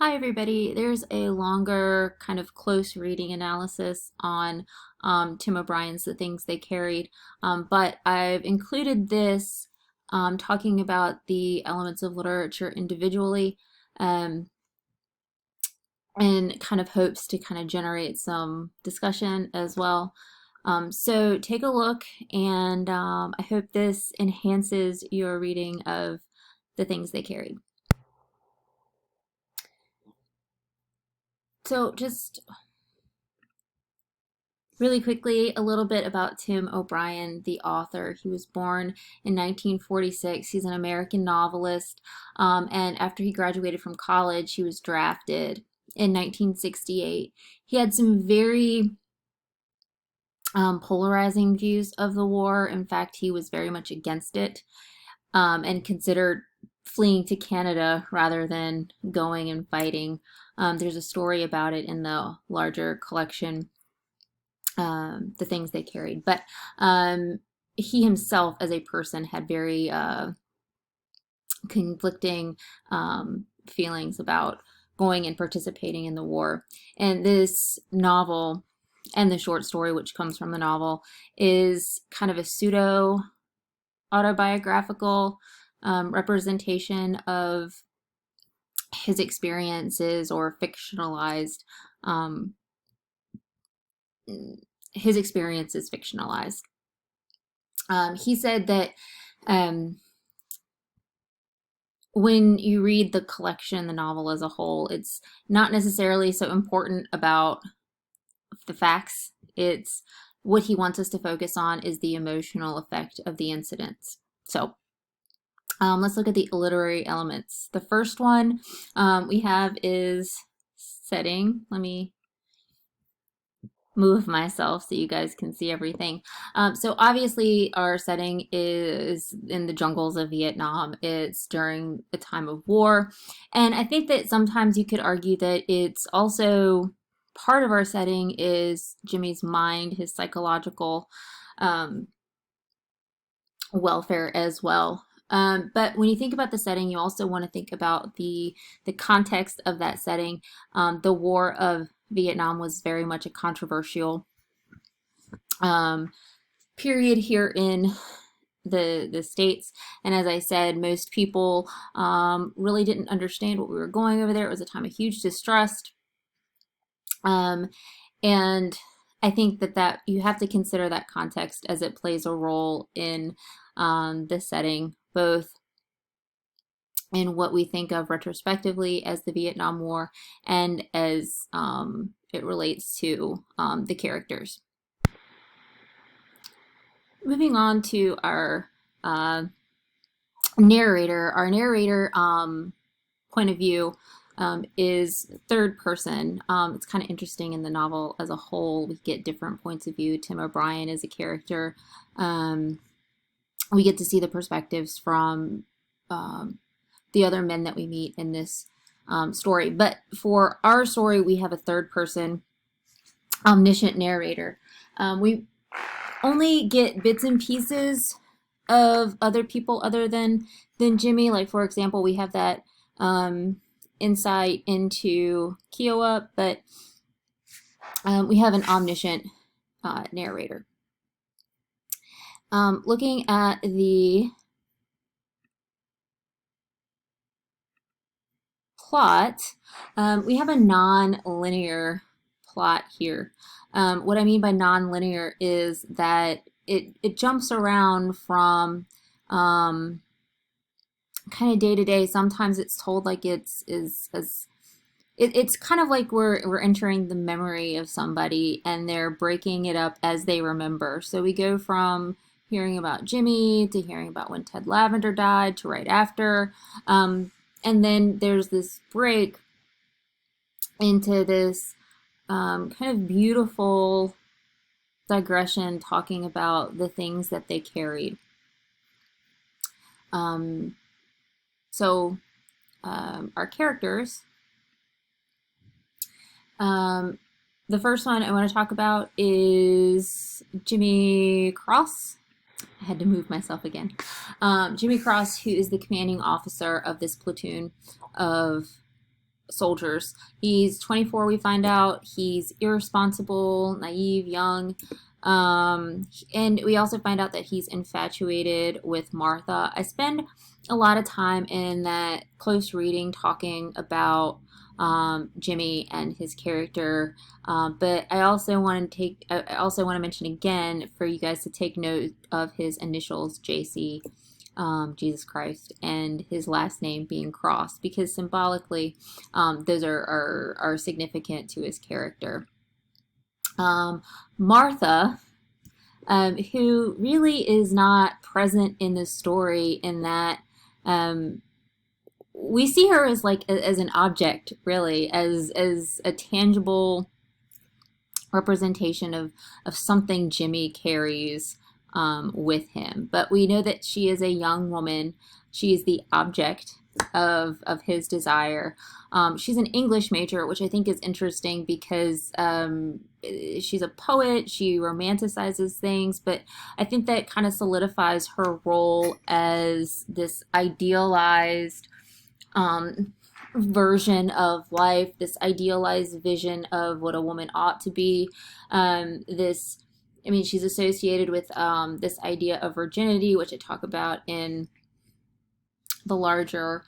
Hi, everybody. There's a longer kind of close reading analysis on Tim O'Brien's The Things They Carried, but I've included this talking about the elements of literature individually um, and kind of hopes to kind of generate some discussion as well. So take a look, and I hope this enhances your reading of The Things They Carried. So just really quickly, a little bit about Tim O'Brien, the author. He was born in 1946. He's an American novelist. And after he graduated from college, he was drafted in 1968. He had some very polarizing views of the war. In fact, he was very much against it and considered fleeing to Canada rather than going and fighting. There's a story about it in the larger collection, The Things They Carried. But he himself, as a person, had very conflicting feelings about going and participating in the war. And this novel and the short story, which comes from the novel, is kind of a pseudo autobiographical representation of his experiences, or fictionalized. Um, his experience is fictionalized. He said that um, when you read the collection, the novel as a whole, it's not necessarily so important about the facts. It's what he wants us to focus on is the emotional effect of the incidents. So let's look at the literary elements. The first one we have is setting. Let me move myself so you guys can see everything. So obviously our setting is in the jungles of Vietnam. It's during a time of war. And I think that sometimes you could argue that it's also part of our setting is Jimmy's mind, his psychological um, welfare as well. But when you think about the setting, you also want to think about the context of that setting. The War of Vietnam was very much a controversial um, period here in the States. And as I said, most people really didn't understand what we were going over there. It was a time of huge distrust. Um, and I think that you have to consider that context as it plays a role in the setting, both in what we think of retrospectively as the Vietnam War and as it relates to the characters. Moving on to uh, our narrator point of view is third person. It's kind of interesting in the novel as a whole. We get different points of view. Tim O'Brien is a character. We get to see the perspectives from the other men that we meet in this story. But for our story, we have a third person omniscient narrator. We only get bits and pieces of other people other than Jimmy. Like, for example, we have that insight into Kiowa, but we have an omniscient narrator. Looking at the plot, we have a non-linear plot here. What I mean by non-linear is that it jumps around from kind of day to day. Sometimes it's told like it's kind of like we're entering the memory of somebody and they're breaking it up as they remember. So we go from hearing about Jimmy to hearing about when Ted Lavender died to right after. And then there's this break into this kind of beautiful digression talking about the things that they carried. So our characters, the first one I want to talk about is Jimmy Cross. I had to move myself again. Jimmy Cross, who is the commanding officer of this platoon of soldiers. He's 24, we find out. He's irresponsible, naive, young. And we also find out that he's infatuated with Martha. I spend a lot of time in that close reading talking about Jimmy and his character. But I also want to mention again for you guys to take note of his initials, JC, Jesus Christ, and his last name being Cross, because symbolically, those are significant to his character. Martha, who really is not present in the story in that um, we see her as like as an object, really, as a tangible representation of something Jimmy carries with him. But we know that she is a young woman. She is the object of his desire. She's an English major, which I think is interesting because she's a poet. She romanticizes things, but I think that kind of solidifies her role as this idealized version of life, this idealized vision of what a woman ought to be. This, I mean, she's associated with this idea of virginity, which I talk about in the larger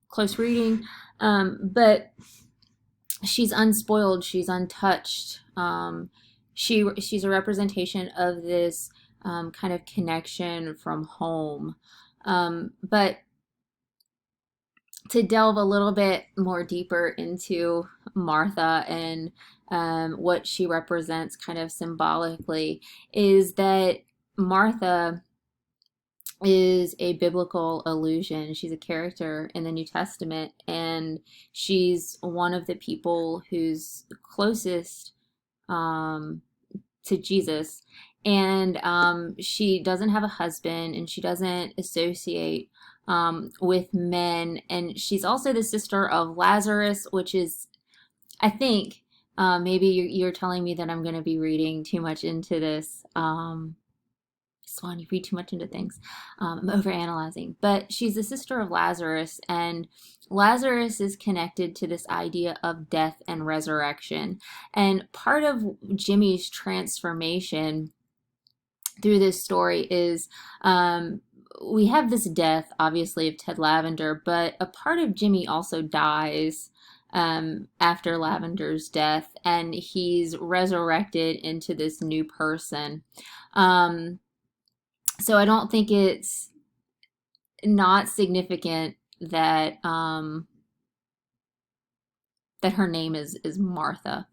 close reading. But she's unspoiled, she's untouched. She's a representation of this kind of connection from home. But to delve a little bit more deeper into Martha and what she represents kind of symbolically is that Martha is a biblical allusion. She's a character in the New Testament, and she's one of the people who's closest um, to Jesus. And she doesn't have a husband, and she doesn't associate with men. And she's also the sister of Lazarus, which is, I think, maybe you're telling me that I'm going to be reading too much into this. Swan, you read too much into things. I'm overanalyzing. But she's the sister of Lazarus, and Lazarus is connected to this idea of death and resurrection. And part of Jimmy's transformation through this story is we have this death, obviously, of Ted Lavender, but a part of Jimmy also dies after Lavender's death, and he's resurrected into this new person. So I don't think it's not significant that that her name is Martha.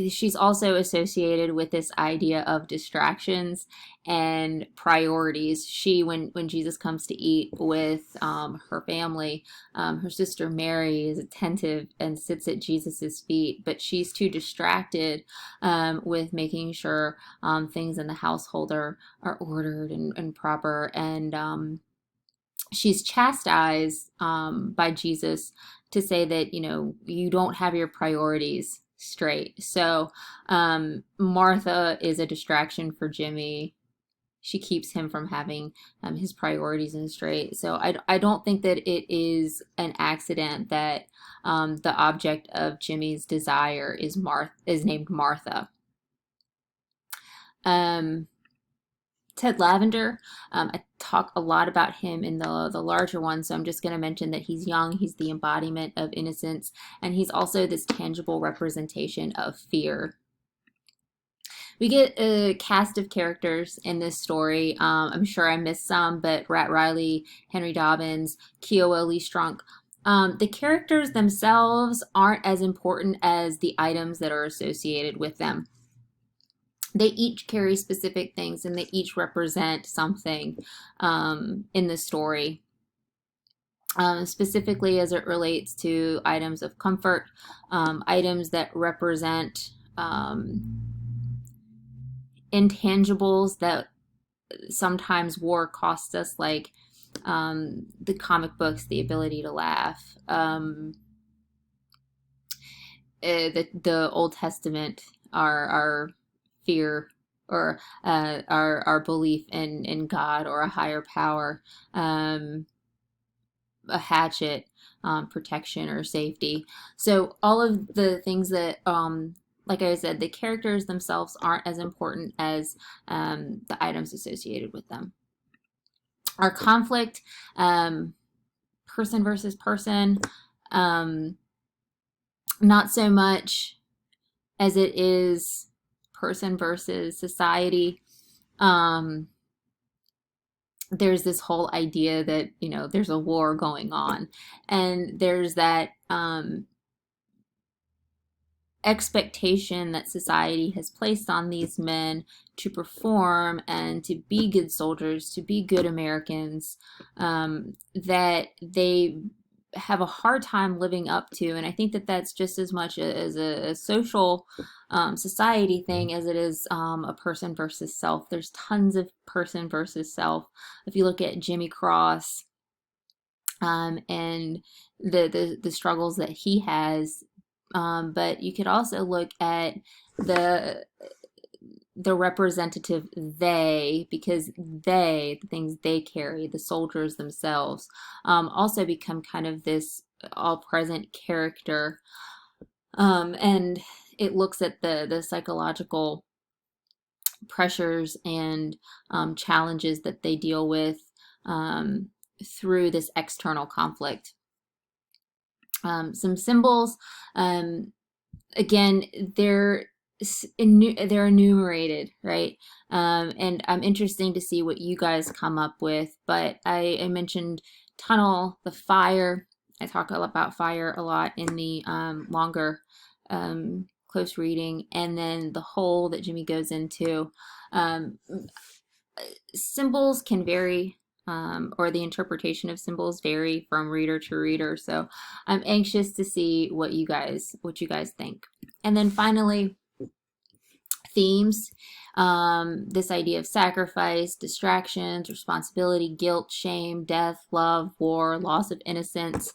She's also associated with this idea of distractions and priorities. When Jesus comes to eat with her family, her sister Mary is attentive and sits at Jesus's feet, but she's too distracted with making sure things in the household are ordered and proper. And she's chastised by Jesus to say that, you don't have your priorities straight. So Martha is a distraction for Jimmy. She keeps him from having his priorities in straight. So I don't think that it is an accident that the object of Jimmy's desire is named Martha. Ted Lavender, I talk a lot about him in the larger one, so I'm just going to mention that he's young, he's the embodiment of innocence, and he's also this tangible representation of fear. We get a cast of characters in this story. I'm sure I missed some, but Rat Riley, Henry Dobbins, Kiowa Lee Strunk. The characters themselves aren't as important as the items that are associated with them. They each carry specific things, and they each represent something in the story. Specifically as it relates to items of comfort, items that represent intangibles that sometimes war costs us, like the comic books, the ability to laugh, the Old Testament, our fear, or our belief in God or a higher power. a hatchet, protection or safety. So all of the things that, like I said, the characters themselves aren't as important as the items associated with them. Our conflict, um, person versus person, um, not so much as it is person versus society. Um, there's this whole idea that, you know, there's a war going on, and there's that expectation that society has placed on these men to perform and to be good soldiers, to be good Americans, that they have a hard time living up to. And I think that that's just as much as a social society thing as it is a person versus self. There's tons of person versus self. If you look at Jimmy Cross, and the struggles that he has, but you could also look at the the representative they, because they, the things they carry, the soldiers themselves, also become kind of this all present character. And it looks at the psychological pressures and challenges that they deal with through this external conflict. Some symbols, again, they're enumerated, right? And I'm interesting to see what you guys come up with. But I mentioned tunnel, the fire. I talk about fire a lot in the longer close reading, and then the hole that Jimmy goes into. Um, Symbols can vary, or the interpretation of symbols vary from reader to reader. So I'm anxious to see what you guys think. And then finally, themes. This idea of sacrifice, distractions, responsibility, guilt, shame, death, love, war, loss of innocence.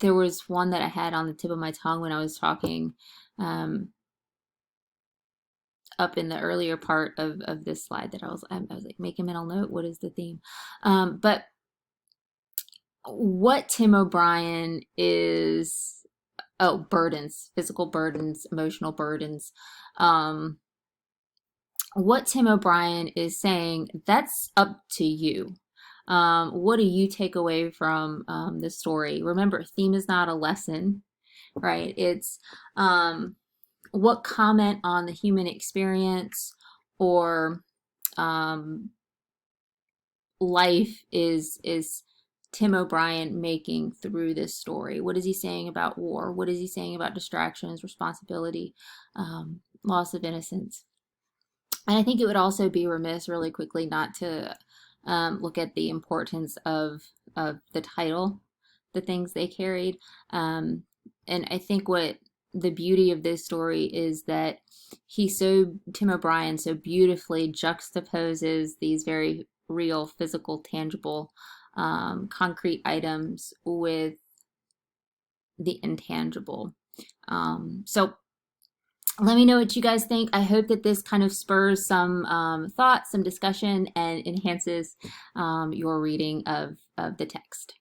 There was one that I had on the tip of my tongue when I was talking up in the earlier part of this slide that I was like, make a mental note. What is the theme? But what Tim O'Brien is, burdens, physical burdens, emotional burdens. What Tim O'Brien is saying, that's up to you. What do you take away from this story? Remember, theme is not a lesson, right? It's what comment on the human experience or life is Tim O'Brien making through this story? What is he saying about war? What is he saying about distractions, responsibility, loss of innocence? And I think it would also be remiss, really quickly, not to look at the importance of the title, the things they carried. And I think what the beauty of this story is that Tim O'Brien so beautifully juxtaposes these very real, physical, tangible, concrete items with the intangible. So let me know what you guys think. I hope that this kind of spurs some thoughts, some discussion, and enhances your reading of the text.